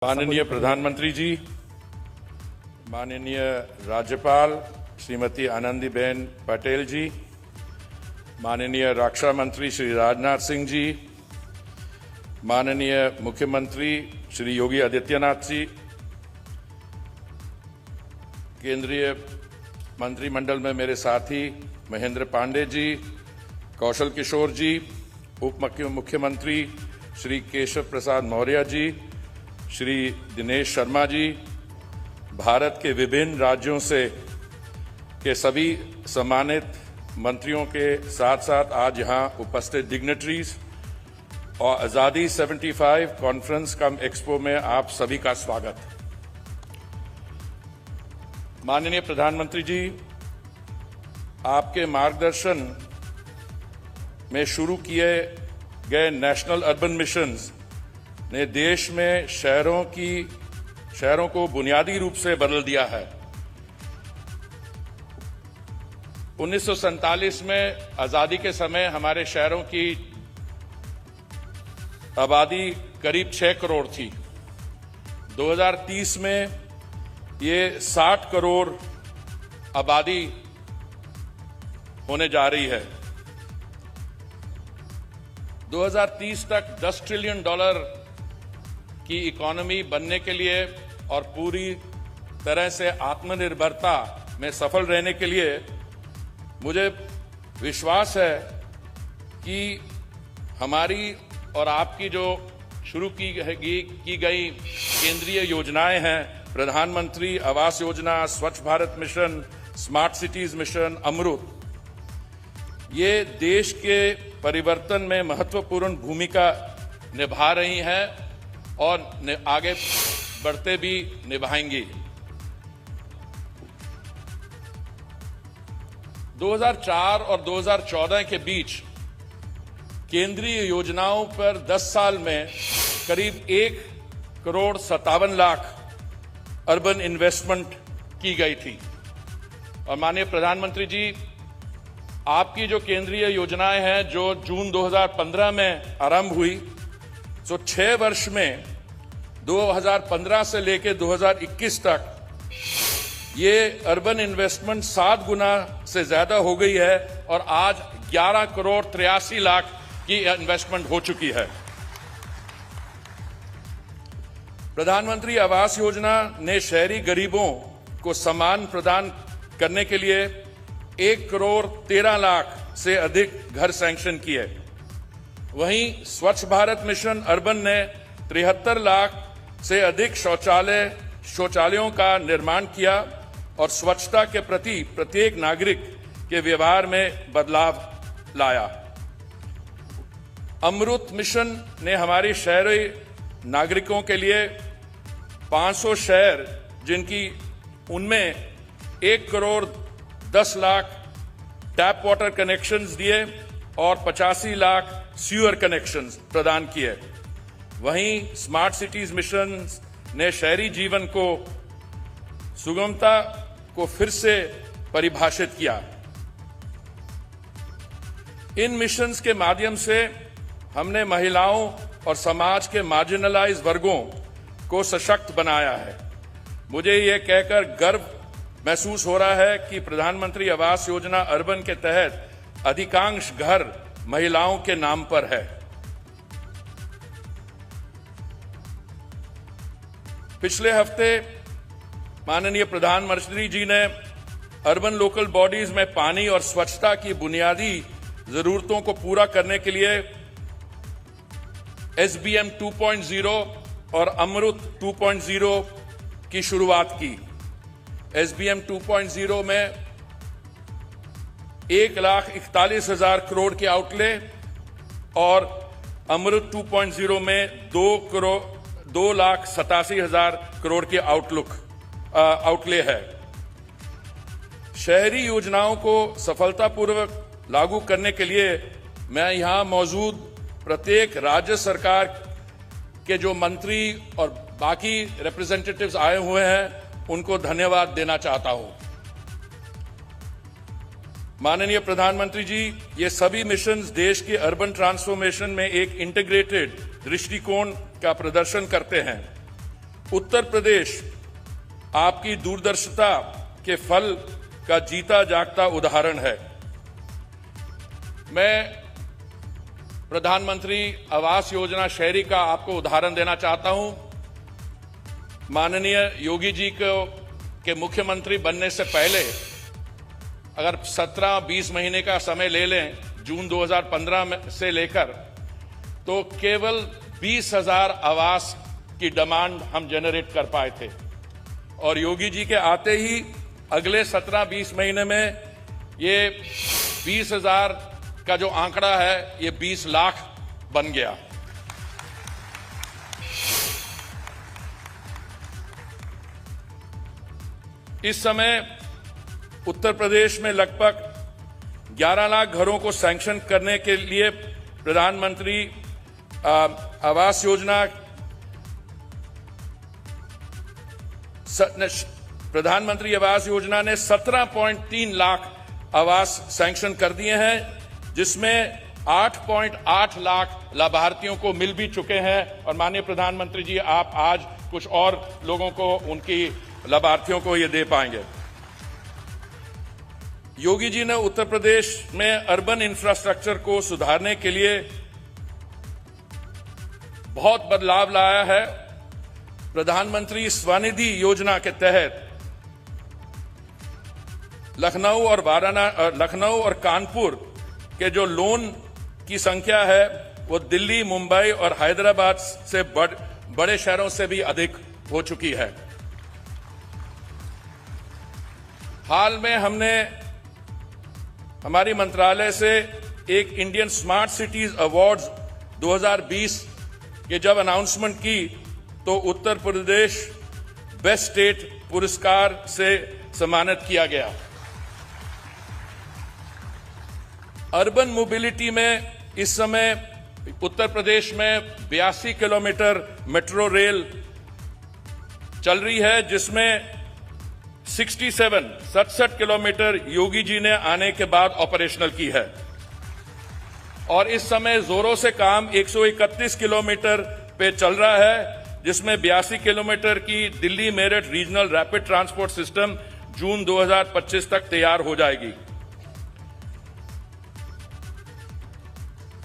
माननीय प्रधानमंत्री जी, माननीय राज्यपाल श्रीमती आनंदीबेन पटेल जी, माननीय रक्षा मंत्री श्री राजनाथ सिंह जी, माननीय मुख्यमंत्री श्री योगी आदित्यनाथ जी, केंद्रीय मंत्रिमंडल में मेरे साथी महेंद्र पांडे जी, कौशल किशोर जी, उप मुख्यमंत्री श्री केशव प्रसाद मौर्य जी, श्री दिनेश शर्मा जी, भारत के विभिन्न राज्यों से के सभी सम्मानित मंत्रियों के साथ साथ आज यहां उपस्थित डिग्नेटरीज और आजादी 75 कॉन्फ्रेंस कम एक्सपो में आप सभी का स्वागत। माननीय प्रधानमंत्री जी, आपके मार्गदर्शन में शुरू किए गए नेशनल अर्बन मिशंस ने देश में शहरों को बुनियादी रूप से बदल दिया है। 1947 में आजादी के समय हमारे शहरों की आबादी करीब 6 करोड़ थी। 2030 में ये 60 करोड़ आबादी होने जा रही है। 2030 तक $10 ट्रिलियन की इकोनॉमी बनने के लिए और पूरी तरह से आत्मनिर्भरता में सफल रहने के लिए मुझे विश्वास है कि हमारी और आपकी जो शुरू की गई केंद्रीय योजनाएं हैं, प्रधानमंत्री Awas Yojana, Swachh Bharat mission, smart cities mission, Amrut, ये देश के परिवर्तन में महत्वपूर्ण भूमिका निभा रही हैं और आगे बढ़ते भी निभाएंगी। 2004 और 2014 के बीच केंद्रीय योजनाओं पर 10 साल में करीब 1,57,00,000 अर्बन इन्वेस्टमेंट की गई थी। और माननीय प्रधानमंत्री जी, आपकी जो केंद्रीय योजनाएं हैं जो जून 2015 में आरंभ हुई, तो 6 वर्ष में 2015 से लेकर 2021 तक ये अर्बन इन्वेस्टमेंट 7 गुना से ज्यादा हो गई है और आज 11,83,00,000 की इन्वेस्टमेंट हो चुकी है। प्रधानमंत्री आवास योजना ने शहरी गरीबों को सम्मान प्रदान करने के लिए 1,13,00,000 से अधिक घर सैंक्शन किए। वहीं स्वच्छ भारत मिशन अर्बन ने 73 लाख से अधिक शौचालयों का निर्माण किया और स्वच्छता के प्रति प्रत्येक नागरिक के व्यवहार में बदलाव लाया। अमृत मिशन ने हमारे शहरी नागरिकों के लिए 500 शहर, जिनकी उनमें 1,10,00,000 टैप वाटर कनेक्शंस दिए और 85 लाख सीवर कनेक्शंस प्रदान किए। वहीं स्मार्ट सिटीज मिशन ने शहरी जीवन को सुगमता को फिर से परिभाषित किया। इन मिशंस के माध्यम से हमने महिलाओं और समाज के मार्जिनलाइज वर्गों को सशक्त बनाया है। मुझे यह कहकर गर्व महसूस हो रहा है कि प्रधानमंत्री आवास योजना अर्बन के तहत अधिकांश घर महिलाओं के नाम पर है। पिछले हफ्ते माननीय प्रधानमंत्री जी ने अर्बन लोकल बॉडीज में पानी और स्वच्छता की बुनियादी जरूरतों को पूरा करने के लिए SBM 2.0 और अमृत 2.0 की शुरुआत की। SBM 2.0 में 1,41,000 करोड़ के आउटले और अमृत 2.0 में 2,87,000 करोड़ के आउटले है। शहरी योजनाओं को सफलतापूर्वक लागू करने के लिए मैं यहां मौजूद प्रत्येक राज्य सरकार के जो मंत्री और बाकी रिप्रेजेंटेटिव्स आए हुए हैं, उनको धन्यवाद देना चाहता हूं। माननीय प्रधानमंत्री जी, ये सभी मिशंस देश के अर्बन ट्रांसफॉर्मेशन में एक इंटीग्रेटेड दृष्टिकोण का प्रदर्शन करते हैं उत्तर प्रदेश आपकी दूरदर्शिता के फल का जीता जागता उदाहरण है। मैं प्रधानमंत्री आवास योजना शहरी का आपको उदाहरण देना चाहता हूं। माननीय योगी जी के मुख्यमंत्री बनने से पहले अगर 17-20 महीने का समय ले लें, जून 2015 में से लेकर, तो केवल 20,000 आवास की डिमांड हम जनरेट कर पाए थे। और योगी जी के आते ही अगले 17-20 महीने में ये 20,000 का जो आंकड़ा है ये 20 लाख बन गया। इस समय उत्तर प्रदेश में लगभग 11 लाख घरों को सैंक्शन करने के लिए प्रधानमंत्री आवास योजना ने 17.3 लाख आवास सैंक्शन कर दिए हैं, जिसमें 8.8 लाख लाभार्थियों को मिल भी चुके हैं। और माननीय प्रधानमंत्री जी, आप आज कुछ और लोगों को, उनकी लाभार्थियों को ये दे पाएंगे। योगी जी ने उत्तर प्रदेश में अर्बन इंफ्रास्ट्रक्चर को सुधारने के लिए बहुत बदलाव लाया है। प्रधानमंत्री स्वनिधि योजना के तहत लखनऊ और कानपुर के जो लोन की संख्या है वो दिल्ली, मुंबई और हैदराबाद से बड़े शहरों से भी अधिक हो चुकी है। हाल में हमने हमारी मंत्रालय से एक इंडियन स्मार्ट सिटीज अवार्ड्स 2020 के जब अनाउंसमेंट की तो उत्तर प्रदेश बेस्ट स्टेट पुरस्कार से सम्मानित किया गया। अर्बन मोबिलिटी में इस समय उत्तर प्रदेश में 82 किलोमीटर मेट्रो रेल चल रही है, जिसमें 67 किलोमीटर योगी जी ने आने के बाद ऑपरेशनल की है। और इस समय जोरों से काम 131 किलोमीटर पे चल रहा है, जिसमें 82 किलोमीटर की Delhi Meerut regional rapid transport system June 2025 तक तैयार हो जाएगी।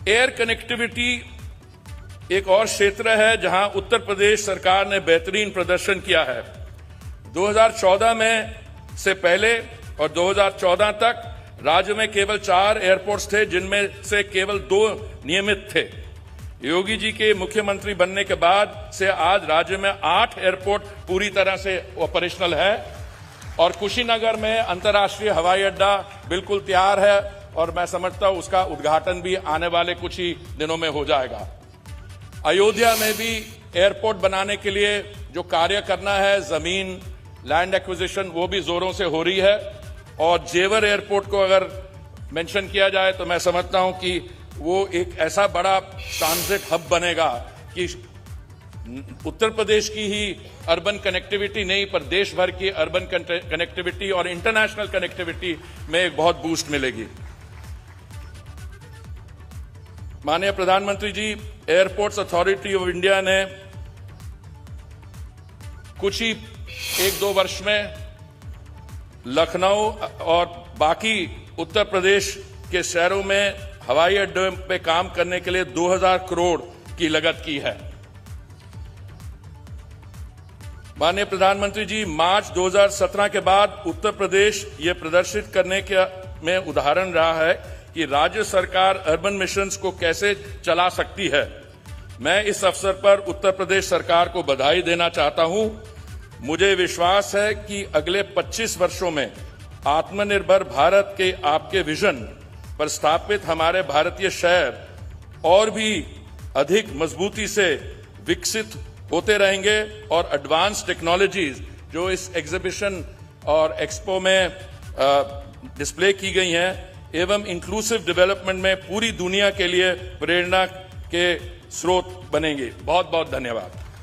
एयर कनेक्टिविटी एक और क्षेत्र है जहां उत्तर प्रदेश सरकार ने बेहतरीन प्रदर्शन किया है। 2014 में से पहले और 2014 तक राज्य में केवल 4 एयरपोर्ट्स थे, जिनमें से केवल 2 नियमित थे। योगी जी के मुख्यमंत्री बनने के बाद से आज राज्य में 8 एयरपोर्ट पूरी तरह से ऑपरेशनल है और कुशीनगर में अंतर्राष्ट्रीय हवाई अड्डा बिल्कुल तैयार है और मैं समझता हूं उसका उद्घाटन भी आने वाले कुछ ही दिनों में हो जाएगा। अयोध्या में भी एयरपोर्ट बनाने के लिए जो कार्य करना है, जमीन लैंड एक्विजिशन, वो भी जोरों से हो रही है। और जेवर एयरपोर्ट को अगर मेंशन किया जाए तो मैं समझता हूं कि वो एक ऐसा बड़ा ट्रांजिट हब बनेगा कि उत्तर प्रदेश की ही अर्बन कनेक्टिविटी नहीं पर देश भर की अर्बन कनेक्टिविटी और इंटरनेशनल कनेक्टिविटी में एक बहुत बूस्ट मिलेगी। माननीय प्रधानमंत्री जी, एयरपोर्ट्स अथॉरिटी ऑफ इंडिया ने कुछ ही 1-2 वर्ष में लखनऊ और बाकी उत्तर प्रदेश के शहरों में हवाई अड्डे पे काम करने के लिए 2000 करोड़ की लागत की है। माननीय प्रधानमंत्री जी, मार्च 2017 के बाद उत्तर प्रदेश ये प्रदर्शित करने के में उदाहरण रहा है कि राज्य सरकार अर्बन मिशंस को कैसे चला सकती है। मैं इस अवसर पर उत्तर प्रदेश सरकार को बधाई देना चाहता हूं। मुझे विश्वास है कि अगले 25 वर्षों में आत्मनिर्भर भारत के आपके विजन पर स्थापित हमारे भारतीय शहर और भी अधिक मजबूती से विकसित होते रहेंगे और एडवांस टेक्नोलॉजीज जो इस एग्जीबिशन और एक्सपो में डिस्प्ले की गई हैं एवं इंक्लूसिव डेवलपमेंट में पूरी दुनिया के लिए प्रेरणा के स्रोत बनेंगे। बहुत बहुत धन्यवाद।